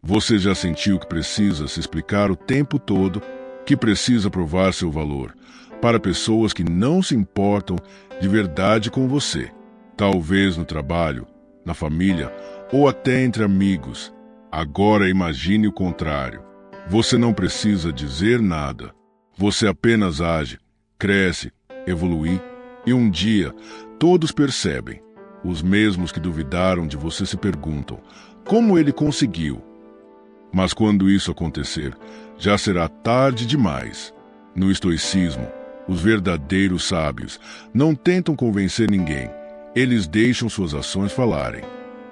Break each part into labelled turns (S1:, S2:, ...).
S1: Você já sentiu que precisa se explicar o tempo todo, que precisa provar seu valor para pessoas que não se importam de verdade com você? Talvez no trabalho, na família ou até entre amigos. Agora imagine o contrário. Você não precisa dizer nada. Você apenas age, cresce, evolui e um dia todos percebem. Os mesmos que duvidaram de você se perguntam: como ele conseguiu? Mas quando isso acontecer, já será tarde demais. No estoicismo, os verdadeiros sábios não tentam convencer ninguém. Eles deixam suas ações falarem.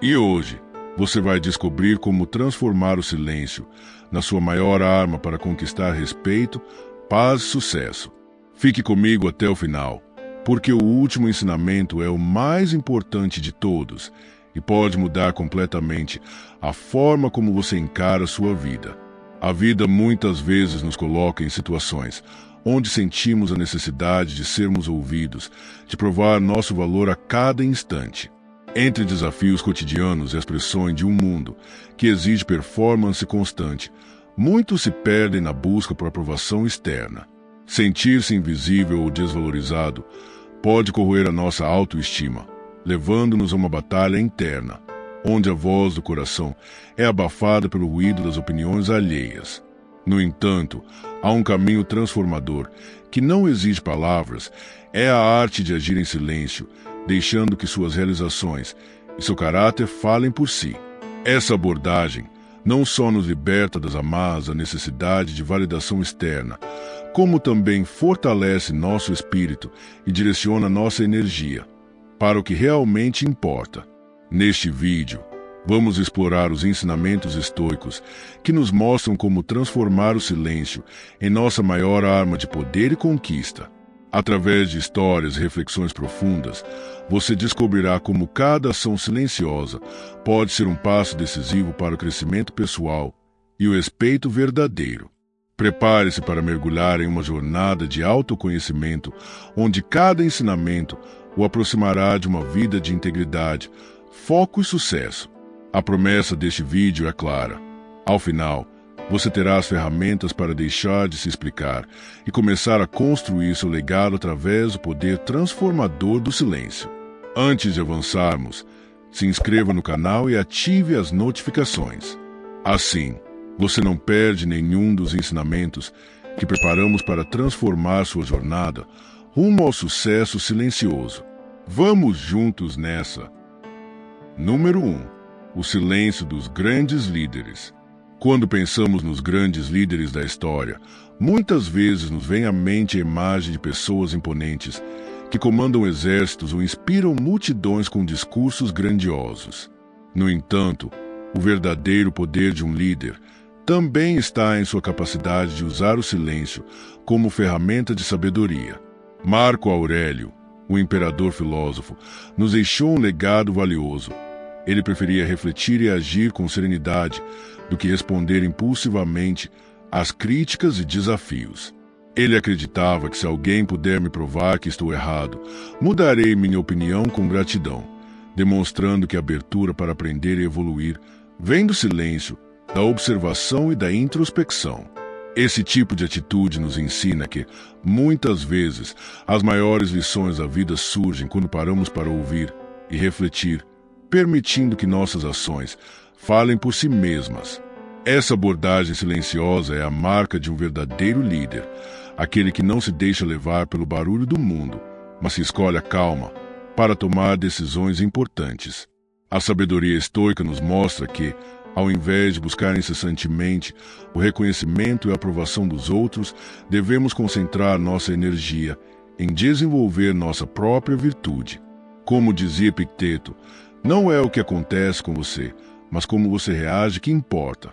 S1: E hoje, você vai descobrir como transformar o silêncio na sua maior arma para conquistar respeito, paz e sucesso. Fique comigo até o final, porque o último ensinamento é o mais importante de todos e pode mudar completamente a forma como você encara a sua vida. A vida muitas vezes nos coloca em situações onde sentimos a necessidade de sermos ouvidos, de provar nosso valor a cada instante. Entre desafios cotidianos e as pressões de um mundo que exige performance constante, muitos se perdem na busca por aprovação externa. Sentir-se invisível ou desvalorizado pode corroer a nossa autoestima, levando-nos a uma batalha interna, onde a voz do coração é abafada pelo ruído das opiniões alheias. No entanto, há um caminho transformador que não exige palavras, é a arte de agir em silêncio, deixando que suas realizações e seu caráter falem por si. Essa abordagem não só nos liberta das amarras da necessidade de validação externa, como também fortalece nosso espírito e direciona nossa energia para o que realmente importa. Neste vídeo, vamos explorar os ensinamentos estoicos que nos mostram como transformar o silêncio em nossa maior arma de poder e conquista. Através de histórias e reflexões profundas, você descobrirá como cada ação silenciosa pode ser um passo decisivo para o crescimento pessoal e o respeito verdadeiro. Prepare-se para mergulhar em uma jornada de autoconhecimento, onde cada ensinamento o aproximará de uma vida de integridade, foco e sucesso. A promessa deste vídeo é clara. Ao final, você terá as ferramentas para deixar de se explicar e começar a construir seu legado através do poder transformador do silêncio. Antes de avançarmos, se inscreva no canal e ative as notificações. Assim, você não perde nenhum dos ensinamentos que preparamos para transformar sua jornada rumo ao sucesso silencioso. Vamos juntos nessa! Número 1. O silêncio dos grandes líderes. Quando pensamos nos grandes líderes da história, muitas vezes nos vem à mente a imagem de pessoas imponentes que comandam exércitos ou inspiram multidões com discursos grandiosos. No entanto, o verdadeiro poder de um líder também está em sua capacidade de usar o silêncio como ferramenta de sabedoria. Marco Aurélio, o imperador filósofo, nos deixou um legado valioso. Ele preferia refletir e agir com serenidade do que responder impulsivamente às críticas e desafios. Ele acreditava que se alguém puder me provar que estou errado, mudarei minha opinião com gratidão, demonstrando que a abertura para aprender e evoluir vem do silêncio, da observação e da introspecção. Esse tipo de atitude nos ensina que, muitas vezes, as maiores lições da vida surgem quando paramos para ouvir e refletir, permitindo que nossas ações falem por si mesmas. Essa abordagem silenciosa é a marca de um verdadeiro líder, aquele que não se deixa levar pelo barulho do mundo, mas se escolhe a calma para tomar decisões importantes. A sabedoria estoica nos mostra que, ao invés de buscar incessantemente o reconhecimento e a aprovação dos outros, devemos concentrar nossa energia em desenvolver nossa própria virtude. Como dizia Epicteto, não é o que acontece com você, mas como você reage que importa.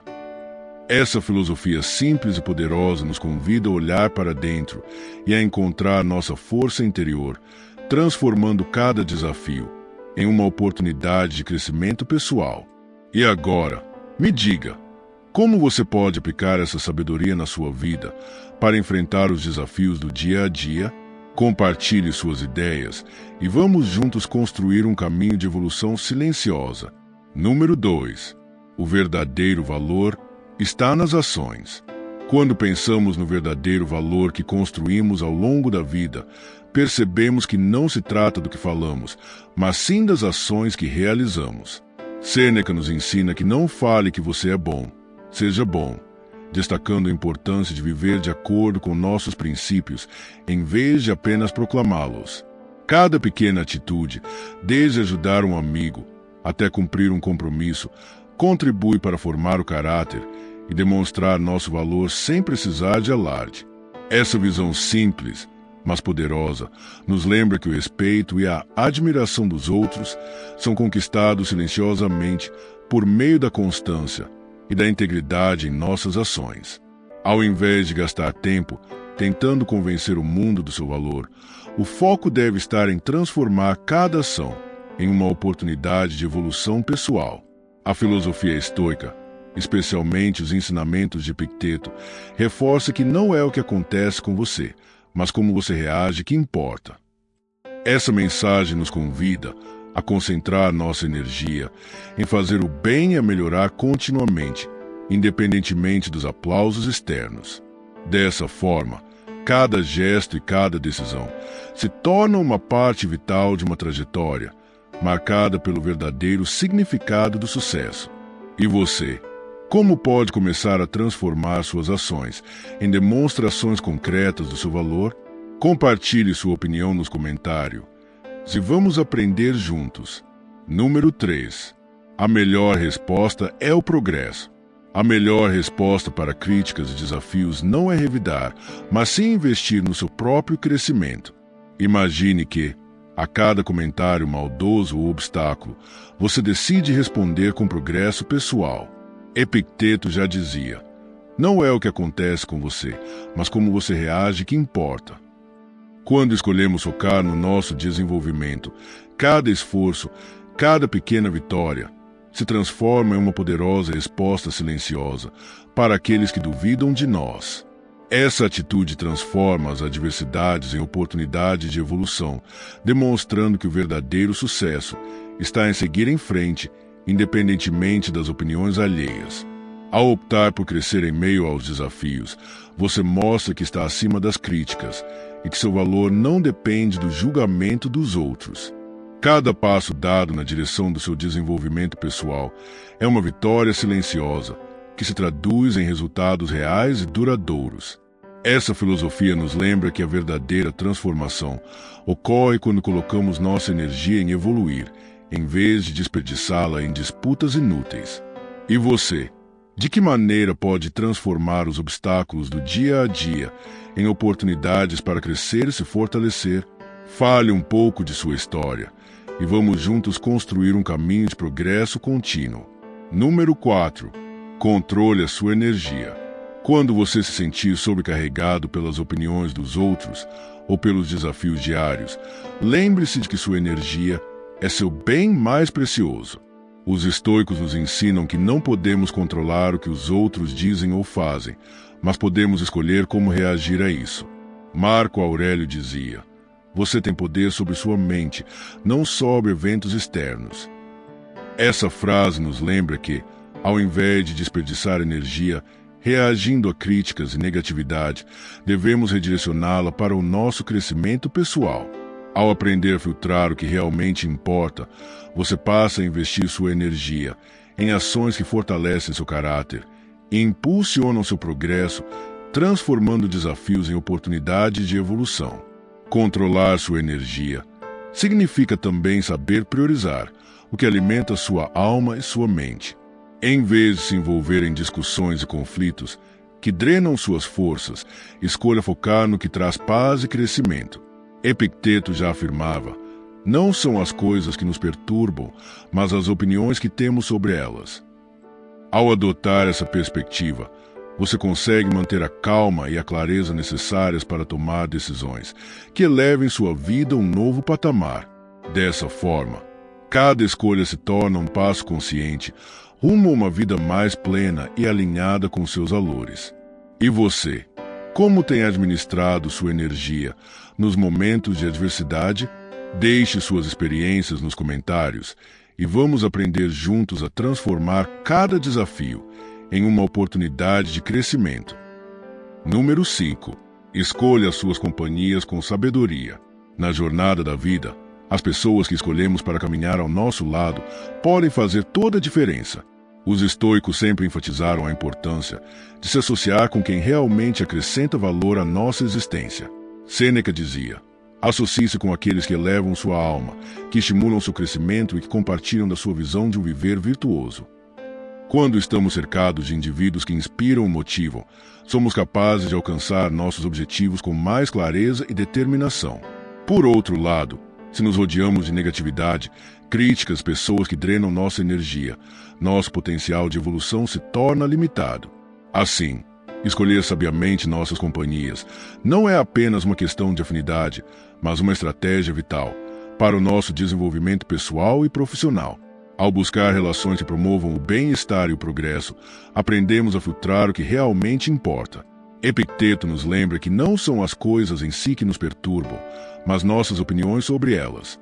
S1: Essa filosofia simples e poderosa nos convida a olhar para dentro e a encontrar nossa força interior, transformando cada desafio em uma oportunidade de crescimento pessoal. E agora, me diga, como você pode aplicar essa sabedoria na sua vida para enfrentar os desafios do dia a dia? Compartilhe suas ideias e vamos juntos construir um caminho de evolução silenciosa. Número 2. O verdadeiro valor está nas ações. Quando pensamos no verdadeiro valor que construímos ao longo da vida, percebemos que não se trata do que falamos, mas sim das ações que realizamos. Sêneca nos ensina que não fale que você é bom, seja bom, destacando a importância de viver de acordo com nossos princípios, em vez de apenas proclamá-los. Cada pequena atitude, desde ajudar um amigo até cumprir um compromisso, contribui para formar o caráter e demonstrar nosso valor sem precisar de alarde. Essa visão simples, mas poderosa, nos lembra que o respeito e a admiração dos outros são conquistados silenciosamente por meio da constância e da integridade em nossas ações. Ao invés de gastar tempo tentando convencer o mundo do seu valor, o foco deve estar em transformar cada ação em uma oportunidade de evolução pessoal. A filosofia estoica, especialmente os ensinamentos de Epicteto, reforça que não é o que acontece com você, mas como você reage que importa. Essa mensagem nos convida a concentrar nossa energia em fazer o bem e a melhorar continuamente, independentemente dos aplausos externos. Dessa forma, cada gesto e cada decisão se torna uma parte vital de uma trajetória, marcada pelo verdadeiro significado do sucesso. E você? Como pode começar a transformar suas ações em demonstrações concretas do seu valor? Compartilhe sua opinião nos comentários. E vamos aprender juntos. Número 3. A melhor resposta é o progresso. A melhor resposta para críticas e desafios não é revidar, mas sim investir no seu próprio crescimento. Imagine que, a cada comentário maldoso ou obstáculo, você decide responder com progresso pessoal. Epicteto já dizia: não é o que acontece com você, mas como você reage que importa. Quando escolhemos focar no nosso desenvolvimento, cada esforço, cada pequena vitória, se transforma em uma poderosa resposta silenciosa para aqueles que duvidam de nós. Essa atitude transforma as adversidades em oportunidades de evolução, demonstrando que o verdadeiro sucesso está em seguir em frente, independentemente das opiniões alheias. Ao optar por crescer em meio aos desafios, você mostra que está acima das críticas e que seu valor não depende do julgamento dos outros. Cada passo dado na direção do seu desenvolvimento pessoal é uma vitória silenciosa, que se traduz em resultados reais e duradouros. Essa filosofia nos lembra que a verdadeira transformação ocorre quando colocamos nossa energia em evoluir, em vez de desperdiçá-la em disputas inúteis. E você? De que maneira pode transformar os obstáculos do dia a dia em oportunidades para crescer e se fortalecer? Fale um pouco de sua história e vamos juntos construir um caminho de progresso contínuo. Número 4. Controle a sua energia. Quando você se sentir sobrecarregado pelas opiniões dos outros ou pelos desafios diários, lembre-se de que sua energia é seu bem mais precioso. Os estoicos nos ensinam que não podemos controlar o que os outros dizem ou fazem, mas podemos escolher como reagir a isso. Marco Aurélio dizia: você tem poder sobre sua mente, não sobre eventos externos. Essa frase nos lembra que, ao invés de desperdiçar energia reagindo a críticas e negatividade, devemos redirecioná-la para o nosso crescimento pessoal. Ao aprender a filtrar o que realmente importa, você passa a investir sua energia em ações que fortalecem seu caráter e impulsionam seu progresso, transformando desafios em oportunidades de evolução. Controlar sua energia significa também saber priorizar o que alimenta sua alma e sua mente. Em vez de se envolver em discussões e conflitos que drenam suas forças, escolha focar no que traz paz e crescimento. Epicteto já afirmava: não são as coisas que nos perturbam, mas as opiniões que temos sobre elas. Ao adotar essa perspectiva, você consegue manter a calma e a clareza necessárias para tomar decisões que elevem sua vida a um novo patamar. Dessa forma, cada escolha se torna um passo consciente rumo a uma vida mais plena e alinhada com seus valores. E você? Como tem administrado sua energia nos momentos de adversidade? Deixe suas experiências nos comentários e vamos aprender juntos a transformar cada desafio em uma oportunidade de crescimento. Número 5. Escolha as suas companhias com sabedoria. Na jornada da vida, as pessoas que escolhemos para caminhar ao nosso lado podem fazer toda a diferença. Os estoicos sempre enfatizaram a importância de se associar com quem realmente acrescenta valor à nossa existência. Sêneca dizia: associe-se com aqueles que elevam sua alma, que estimulam seu crescimento e que compartilham da sua visão de um viver virtuoso. Quando estamos cercados de indivíduos que inspiram e motivam, somos capazes de alcançar nossos objetivos com mais clareza e determinação. Por outro lado, se nos rodeamos de negatividade, críticas, pessoas que drenam nossa energia, nosso potencial de evolução se torna limitado. Assim, escolher sabiamente nossas companhias não é apenas uma questão de afinidade, mas uma estratégia vital para o nosso desenvolvimento pessoal e profissional. Ao buscar relações que promovam o bem-estar e o progresso, aprendemos a filtrar o que realmente importa. Epicteto nos lembra que não são as coisas em si que nos perturbam, mas nossas opiniões sobre elas.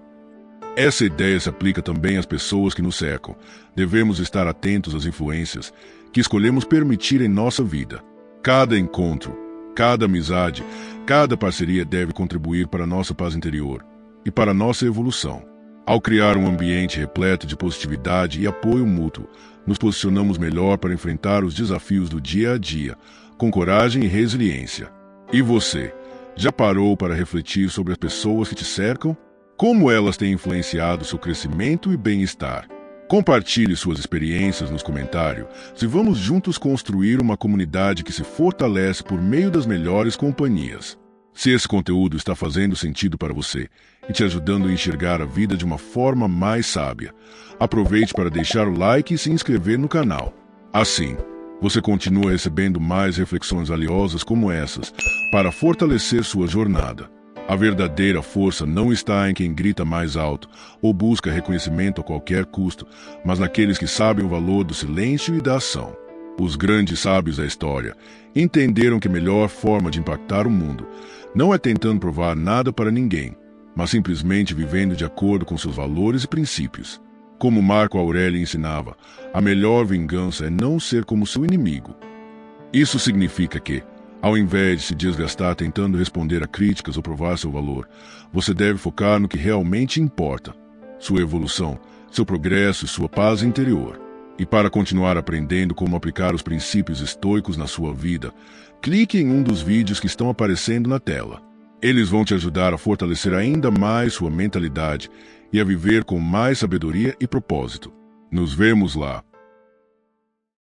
S1: Essa ideia se aplica também às pessoas que nos cercam. Devemos estar atentos às influências que escolhemos permitir em nossa vida. Cada encontro, cada amizade, cada parceria deve contribuir para a nossa paz interior e para a nossa evolução. Ao criar um ambiente repleto de positividade e apoio mútuo, nos posicionamos melhor para enfrentar os desafios do dia a dia, com coragem e resiliência. E você, já parou para refletir sobre as pessoas que te cercam? Como elas têm influenciado seu crescimento e bem-estar? Compartilhe suas experiências nos comentários e vamos juntos construir uma comunidade que se fortalece por meio das melhores companhias. Se esse conteúdo está fazendo sentido para você e te ajudando a enxergar a vida de uma forma mais sábia, aproveite para deixar o like e se inscrever no canal. Assim, você continua recebendo mais reflexões valiosas como essas para fortalecer sua jornada. A verdadeira força não está em quem grita mais alto ou busca reconhecimento a qualquer custo, mas naqueles que sabem o valor do silêncio e da ação. Os grandes sábios da história entenderam que a melhor forma de impactar o mundo não é tentando provar nada para ninguém, mas simplesmente vivendo de acordo com seus valores e princípios. Como Marco Aurélio ensinava, a melhor vingança é não ser como seu inimigo. Isso significa que, ao invés de se desgastar tentando responder a críticas ou provar seu valor, você deve focar no que realmente importa: sua evolução, seu progresso e sua paz interior. E para continuar aprendendo como aplicar os princípios estoicos na sua vida, clique em um dos vídeos que estão aparecendo na tela. Eles vão te ajudar a fortalecer ainda mais sua mentalidade e a viver com mais sabedoria e propósito. Nos vemos lá!